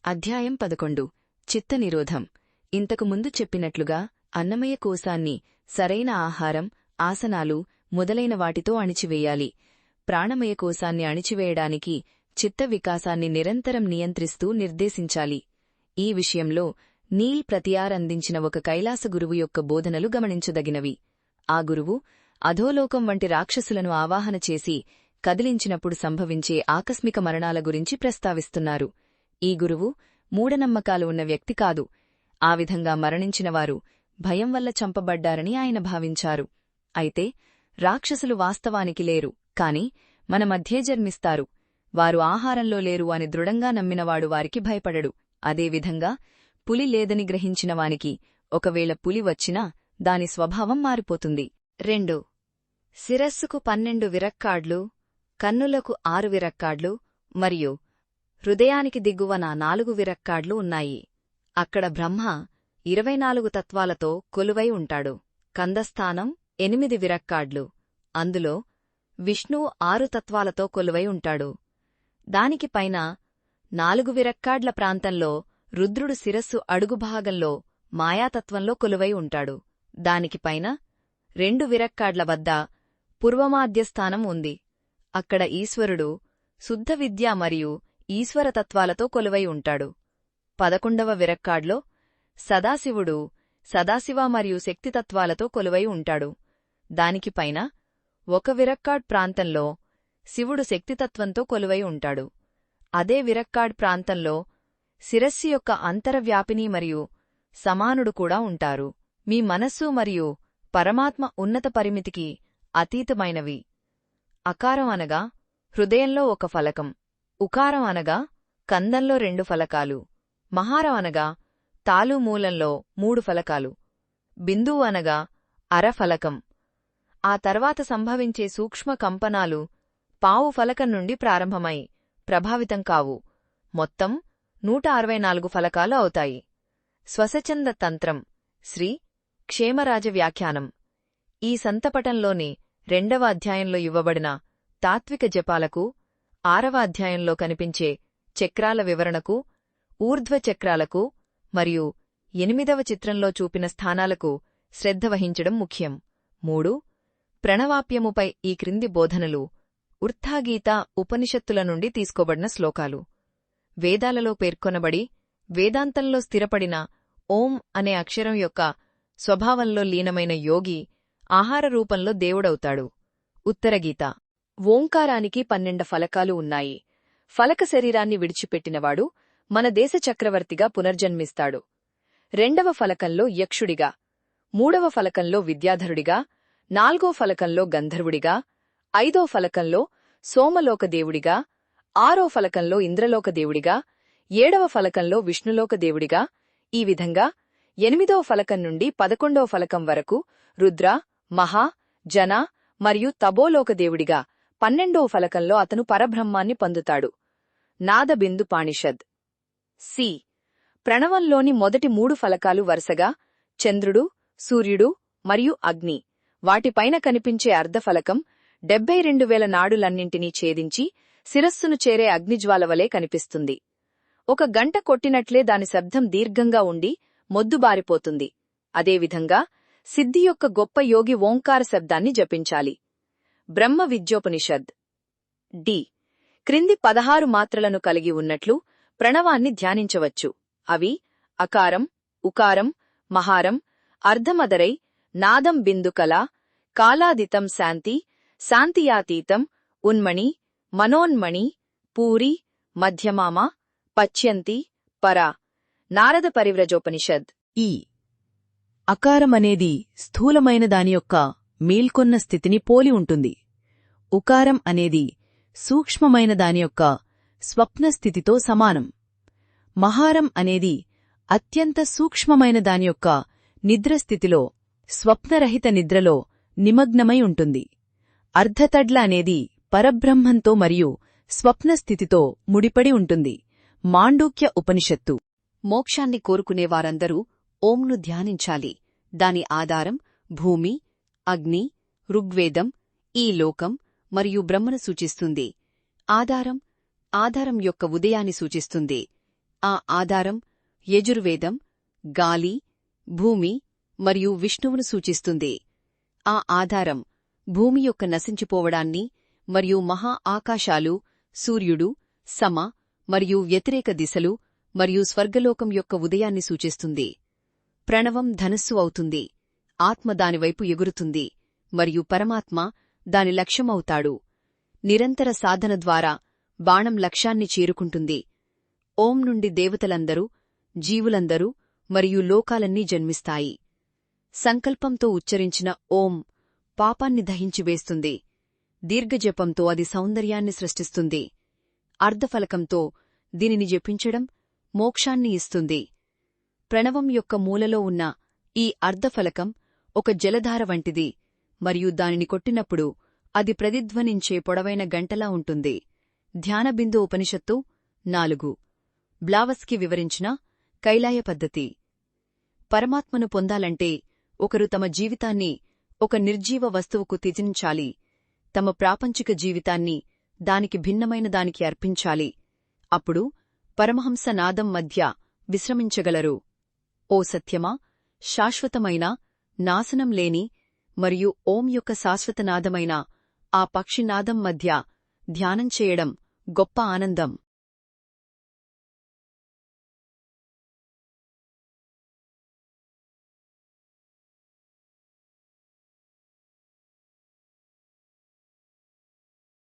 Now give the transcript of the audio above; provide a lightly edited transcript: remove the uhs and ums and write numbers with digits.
అధ్యాయం 11 చిత్తనిరోధం. ఇంతకు ముందు చెప్పినట్లుగా అన్నమయ కోశాన్ని సరైన ఆహారం, ఆసనాలు మొదలైన వాటితో అణిచివేయాలి. ప్రాణమయ కోశాన్ని అణిచివేయడానికి చిత్త వికాసాన్ని నిరంతరం నియంత్రిస్తూ నిర్దేశించాలి. ఈ విషయంలో నీల్ ప్రతియార్ అందించిన ఒక కైలాస గురువు యొక్క బోధనలు గమనించదగినవి. ఆ గురువు అధోలోకం వంటి రాక్షసులను ఆవాహన చేసి కదిలించినప్పుడు సంభవించే ఆకస్మిక మరణాల గురించి ప్రస్తావిస్తున్నారు. ఈ గురువు మూఢనమ్మకాలు ఉన్న వ్యక్తి కాదు. ఆ విధంగా మరణించినవారు భయం వల్ల చంపబడ్డారని ఆయన భావించారు. అయితే రాక్షసులు వాస్తవానికి లేరు, కాని మన మధ్యే జన్మిస్తారు. వారు ఆహారంలో లేరు అని దృఢంగా నమ్మినవాడు వారికి భయపడడు. అదేవిధంగా పులి లేదని గ్రహించినవానికి ఒకవేళ పులి వచ్చినా దాని స్వభావం మారిపోతుంది. 2. శిరస్సుకు 12 విరక్కాడ్లు, కన్నులకు 6 విరక్కాడ్లు మరియు హృదయానికి దిగువన 4 విరక్కాడ్లు ఉన్నాయి. అక్కడ బ్రహ్మ 24 తత్వాలతో కొలువై ఉంటాడు. కందస్థానం 8 విరక్కాడ్లు, అందులో విష్ణువు 6 తత్వాలతో కొలువై ఉంటాడు. దానికి పైన 4 విరక్కాడ్ల ప్రాంతంలో రుద్రుడు శిరస్సు అడుగుభాగంలో మాయాతత్వంలో కొలువై ఉంటాడు. దానికి పైన 2 విరక్కాడ్ల వద్ద పూర్వమాద్యస్థానం ఉంది. అక్కడ ఈశ్వరుడు శుద్ధ విద్య మరియు ఈశ్వరతత్వాలతో కొలువై ఉంటాడు. 11వ విరక్కాడ్లో సదాశివుడు సదాశివ మరియు శక్తితత్వాలతో కొలువై ఉంటాడు. దానికి పైన 1 విరక్కాడ్ ప్రాంతంలో శివుడు శక్తితత్వంతో కొలువై ఉంటాడు. అదే విరక్కాడ్ ప్రాంతంలో శిరస్సు యొక్క అంతరవ్యాపిని మరియు సమానుడు కూడా ఉంటారు. మీ మనస్సు మరియు పరమాత్మ ఉన్నత పరిమితికి అతీతమైనవి. అకారం అనగా హృదయంలో 1 ఫలకం, ఉకారం అనగా కందంలో 2 ఫలకాలు, మహారం అనగా తాలుమూలంలో 3 ఫలకాలు, బిందువు అనగా అరఫలకం. ఆ తర్వాత సంభవించే సూక్ష్మ కంపనాలు పావు ఫలకం నుండి ప్రారంభమై ప్రభావితం కావు. మొత్తం 164 ఫలకాలు అవుతాయి. శ్వసచంద తంత్రం శ్రీ క్షేమరాజ వ్యాఖ్యానం. ఈ సంతపటంలోని 2వ అధ్యాయంలో ఇవ్వబడిన తాత్విక జపాలకు, 6వ అధ్యాయంలో కనిపించే చక్రాల వివరణకు, ఊర్ధ్వ చక్రాలకు మరియు 8వ చిత్రంలో చూపిన స్థానాలకు శ్రద్ధ వహించడం ముఖ్యం. 3. ప్రణవాప్యముపై ఈ క్రింది బోధనలు ఉర్థాగీత ఉపనిషత్తుల నుండి తీసుకోబడిన శ్లోకాలు. వేదాలలో పేర్కొనబడి వేదాంతంలో స్థిరపడిన ఓం అనే అక్షరం యొక్క స్వభావంలో లీనమైన యోగి ఆహార రూపంలో దేవుడవుతాడు. ఉత్తరగీత. ఓంకారానికి 12 ఫలకాలు ఉన్నాయి. ఫలక శరీరాన్ని విడిచిపెట్టినవాడు మన దేశ చక్రవర్తిగా పునర్జన్మిస్తాడు. 2వ ఫలకంలో యక్షుడిగా, 3వ ఫలకంలో విద్యాధరుడిగా, 4వ ఫలకంలో గంధర్వుడిగా, 5వ ఫలకంలో సోమలోకదేవుడిగా, 6వ ఫలకంలో ఇంద్రలోకదేవుడిగా, 7వ ఫలకంలో విష్ణులోకదేవుడిగా, ఈ విధంగా 8వ ఫలకం నుండి 11వ ఫలకం వరకు రుద్ర, మహా, జన మరియు తపోలోకదేవుడిగా, 12వ ఫలకంలో అతను పరబ్రహ్మాన్ని పొందుతాడు. నాదబిందు పాణిషద్. సి. ప్రణవంలోని మొదటి 3 ఫలకాలు వరుసగా చంద్రుడు, సూర్యుడు మరియు అగ్ని. వాటిపైన కనిపించే అర్ధఫలకం 72,000 నాడులన్నింటినీ ఛేదించి శిరస్సును చేరే అగ్నిజ్వాలవలే కనిపిస్తుంది. 1 గంట కొట్టినట్లే దాని శబ్దం దీర్ఘంగా ఉండి మొద్దుబారిపోతుంది. అదేవిధంగా సిద్ధి యొక్క గొప్ప యోగి ఓంకార శబ్దాన్ని జపించాలి. బ్రహ్మ విద్యోపనిషద్. డి. క్రింది 16 మాత్రలను కలిగి ఉన్నట్లు ప్రణవాన్ని ధ్యానించవచ్చు. అవి అకారం, ఉకారం, మహారం, అర్ధమదరై, నాదం బిందుకల, కాలాదితం శాంతి, శాంతియాతీతం, ఉన్మణి, మనోన్మణి, పూరి, మధ్యమామ, పచ్యంతి, పరా. నారద పరివ్రజోపనిషద్. ఈ అకారమనేది స్థూలమైన దాని యొక్క మేల్కొన్న స్థితిని పోలి ఉంటుంది. ఉకారం అనేది సూక్ష్మమైన దాని యొక్క స్వప్నస్థితితో సమానం. మహారం అనేది అత్యంత సూక్ష్మమైన దాని యొక్క నిద్రస్థితిలో, స్వప్నరహిత నిద్రలో నిమగ్నమై ఉంటుంది. అర్ధతడ్ల అనేది పరబ్రహ్మంతో మరియు స్వప్నస్థితితో ముడిపడి ఉంటుంది. మాండూక్య ఉపనిషత్తు. మోక్షాన్ని కోరుకునేవారందరూ ఓంను ధ్యానించాలి. దాని ఆధారం భూమి, అగ్ని, ఋగ్వేదం, ఈ లోకం మరియు బ్రహ్మను సూచిస్తుంది. ఆధారం యొక్క ఉదయాన్ని సూచిస్తుంది. ఆ ఆధారం యజుర్వేదం, గాలి, భూమి మరియు విష్ణువును సూచిస్తుంది. ఆ ఆధారం భూమి యొక్క నశించిపోవడాన్ని మరియు మహా ఆకాశాలు, సూర్యుడు, సమ మరియు వ్యతిరేక దిశలు మరియు స్వర్గలోకం యొక్క ఉదయాన్ని సూచిస్తుంది. ప్రణవం ధనస్సు అవుతుంది. ఆత్మ దానివైపు ఎగురుతుంది మరియు పరమాత్మ దాని లక్ష్యమవుతాడు. నిరంతర సాధన ద్వారా బాణం లక్ష్యాన్ని చేరుకుంటుంది. ఓం నుండి దేవతలందరూ, జీవులందరూ మరియు లోకాలన్నీ జన్మిస్తాయి. సంకల్పంతో ఉచ్చరించిన ఓం పాపాన్ని దహించివేస్తుంది. దీర్ఘజపంతో అది సౌందర్యాన్ని సృష్టిస్తుంది. అర్ధఫలకంతో దీనిని జపించడం మోక్షాన్ని ఇస్తుంది. ప్రణవం యొక్క మూలలో ఉన్న ఈ అర్ధఫలకం ఒక జలధార వంటిది మరియు దానిని కొట్టినప్పుడు అది ప్రతిధ్వనించే పొడవైన గంటలా ఉంటుంది. ధ్యానబిందు ఉపనిషత్తు 4. బ్లావస్కి వివరించిన కైలాయ పద్ధతి. పరమాత్మను పొందాలంటే ఒకరు తమ జీవితాన్ని ఒక నిర్జీవ వస్తువుకు త్యజించాలి. తమ ప్రాపంచిక జీవితాన్ని దానికి భిన్నమైన దానికి అర్పించాలి. అప్పుడు పరమహంస నాదం మధ్య విశ్రమించగలరు. ఓ సత్యమా, శాశ్వతమైన, నాశనం లేని మరియు ఓం యొక్క శాశ్వతనాదమైన ఆ పక్షినాదం మధ్య ధ్యానం చేయడం గొప్ప ఆనందం.